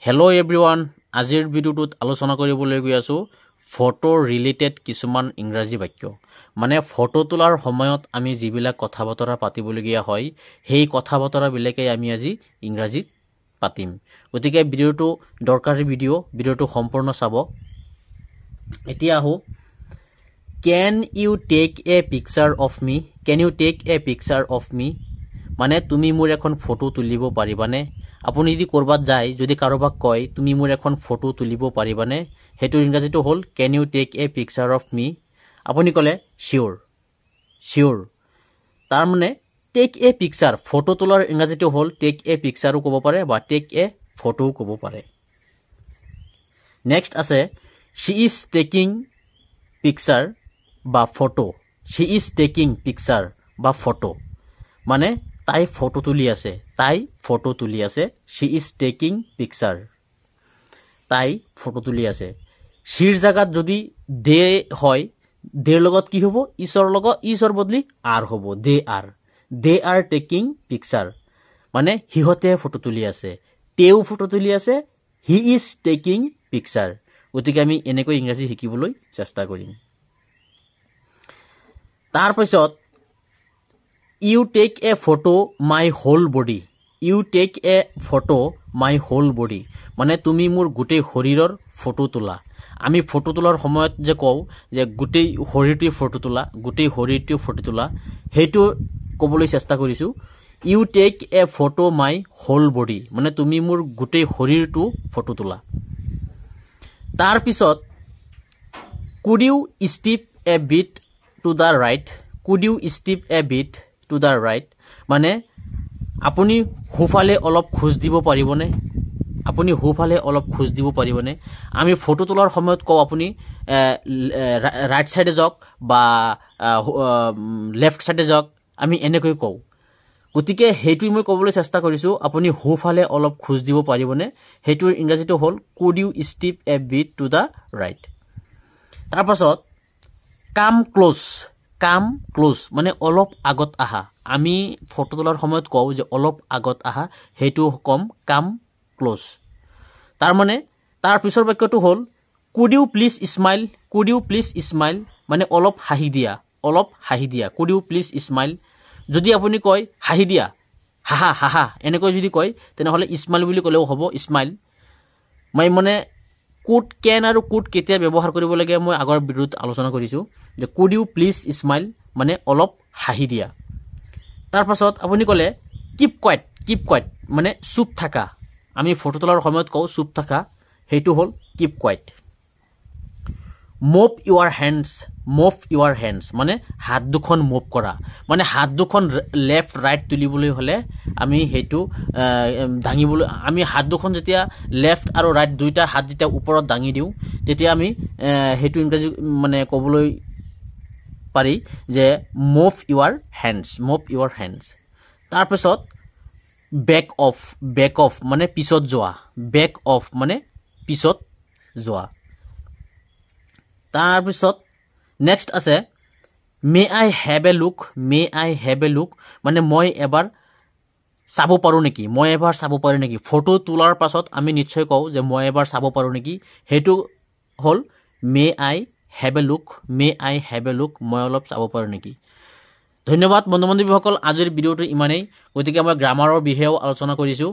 Hello' everyone, আজিৰ ভিডিঅ'টোত আলোচনা কৰিবলৈ গৈ আছোঁ ফটো ৰিলেটেড কিছুমান ইংৰাজী বাক্য। মানে ফটো তোলাৰ সময়ত আমি যিবিলাক কথা বতৰা পাতিবলগীয়া হয়, সেই কথা বতৰাবিলাকেই আমি আজি ইংৰাজীত পাতিম। গতিকে ভিডিঅ'টো দৰকাৰী ভিডিঅ'টো সম্পূৰ্ণ চাব। এতিয়া আহোঁ, can you take a picture of me? Can you take a picture of me? মানে তুমি মোৰ এখন ফটো তুলিব পাৰিবানে? আপুনি যদি ক'ৰবাত যায়, যদি কাৰোবাক কয় তুমি মোৰ এখন ফটো তুলিব পাৰিবানে, সেইটোৰ ইংৰাজীটো হ'ল can you take a picture of me? আপুনি ক'লে চিয়'ৰ। তাৰমানে টেক এ পিকচাৰ, ফটো তোলাৰ ইংৰাজীটো হ'ল টেক এ পিকচাৰো ক'ব পাৰে বা টেক এ ফটোও ক'ব পাৰে। নেক্সট আছে শ্বি ইজ টেকিং পিকচাৰ বা photo. Shi is taking picture বা ফটো মানে তাই ফটো তুলি আছে। শ্বি ইজ টেকিং পিকচাৰ, তাই ফটো তুলি আছে। শ্বীৰ জাগাত যদি দে হয়, দেৰ লগত কি হ'ব? ইজৰ বদলি আৰ হ'ব। দে আৰ টেকিং পিকচাৰ মানে সিহঁতে ফটো তুলি আছে, তেওঁ ফটো তুলি আছে, হি ইজ টেকিং পিকচাৰ। গতিকে আমি এনেকৈ ইংৰাজী শিকিবলৈ চেষ্টা কৰিম। তাৰপিছত you take a photo my whole body. You take a photo my whole body মানে তুমি মোৰ গোটেই শৰীৰৰ ফটো তোলা। আমি ফটো তোলাৰ সময়ত যে কওঁ যে গোটেই শৰীৰটোৱে ফটো তোলা, সেইটো ক'বলৈ চেষ্টা কৰিছোঁ। You take a photo my whole body মানে তুমি মোৰ গোটেই শৰীৰটো ফটো তোলা। তাৰপিছত could you step a bit to the right? Could you step a bit to the right মানে আপুনি সোঁফালে অলপ খোজ দিব পাৰিবনে? আমি ফটো তোলাৰ সময়ত কওঁ আপুনি ৰাইট ছাইডে যাওক বা লেফ্ট ছাইডে যাওক, আমি এনেকৈ কওঁ। গতিকে সেইটোৱে মই ক'বলৈ চেষ্টা কৰিছোঁ, আপুনি সোঁফালে অলপ খোজ দিব পাৰিবনে? সেইটোৰ ইংৰাজীটো হ'ল could you step a bit to the right. তাৰপাছত কাম ক্ল'জ মানে অলপ আগত আহা। আমি ফটো তোলাৰ সময়ত কওঁ যে অলপ আগত আহা, সেইটো ক'ম কাম ক্ল'জ। তাৰমানে তাৰ পিছৰ বাক্যটো হ'ল কুড ইউ প্লিজ স্মাইল মানে অলপ হাঁহি দিয়া। Could you please smile. যদি আপুনি কয় হাঁহি দিয়া, হাহা এনেকৈ যদি কয়, তেনেহ'লে স্মাইল বুলি ক'লেও হ'ব, স্মাইল। মই মানে কুড, কেন আৰু কুড কেতিয়া ব্যৱহাৰ কৰিব লাগে মই আগৰ ভিডিঅ'ত আলোচনা কৰিছোঁ যে কুড ইউ প্লিজ স্মাইল মানে অলপ হাঁহি দিয়া। তাৰপাছত আপুনি ক'লে কিপ কোৱাইট মানে চুপ থাকা। আমি ফটো তোলাৰ সময়ত কওঁ চুপ থাকা, সেইটো হ'ল কিপ কোৱাইট। মুভ ইউৰ হেণ্ডছ মানে হাত দুখন মুভ কৰা। মানে হাত দুখন লেফ্ট ৰাইট তুলিবলৈ হ'লে আমি সেইটো দাঙিবলৈ, আমি হাত দুখন যেতিয়া লেফ্ট আৰু ৰাইট দুইটা হাত যেতিয়া ওপৰত দাঙি দিওঁ, তেতিয়া আমি সেইটো ইংৰাজী মানে ক'বলৈ পাৰি যে মুভ ইউৰ হেণ্ডছ। তাৰপিছত বেক অফ মানে পিছত যোৱা। তাৰপিছত নেক্সট আছে may I have a look মানে মই এবাৰ চাব পাৰোঁ নেকি। ফটো তোলাৰ পাছত আমি নিশ্চয় কওঁ যে মই এবাৰ চাব পাৰোঁ নেকি, সেইটো হ'ল may I have a look, মই অলপ চাব পাৰোঁ নেকি। ধন্যবাদ বন্ধু বান্ধৱীসকল, আজিৰ ভিডিঅ'টো ইমানেই। গতিকে মই গ্ৰামাৰৰ বিষয়েও আলোচনা কৰিছোঁ।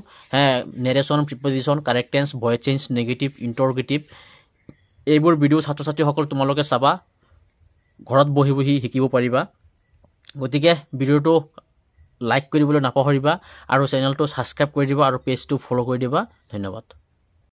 Narration, preposition, correct tense, voice change, negative, interrogative, এইবোৰ ভিডিঅ' ছাত্ৰ ছাত্ৰীসকল তোমালোকে চাবা, ঘৰত বহি শিকিব পাৰিবা। গতিকে ভিডিঅ'টো লাইক কৰিবলৈ নাপাহৰিবা আৰু চেনেলটো ছাবস্ক্ৰাইব কৰি দিবা আৰু পেজটো ফ'ল' কৰি দিবা। ধন্যবাদ।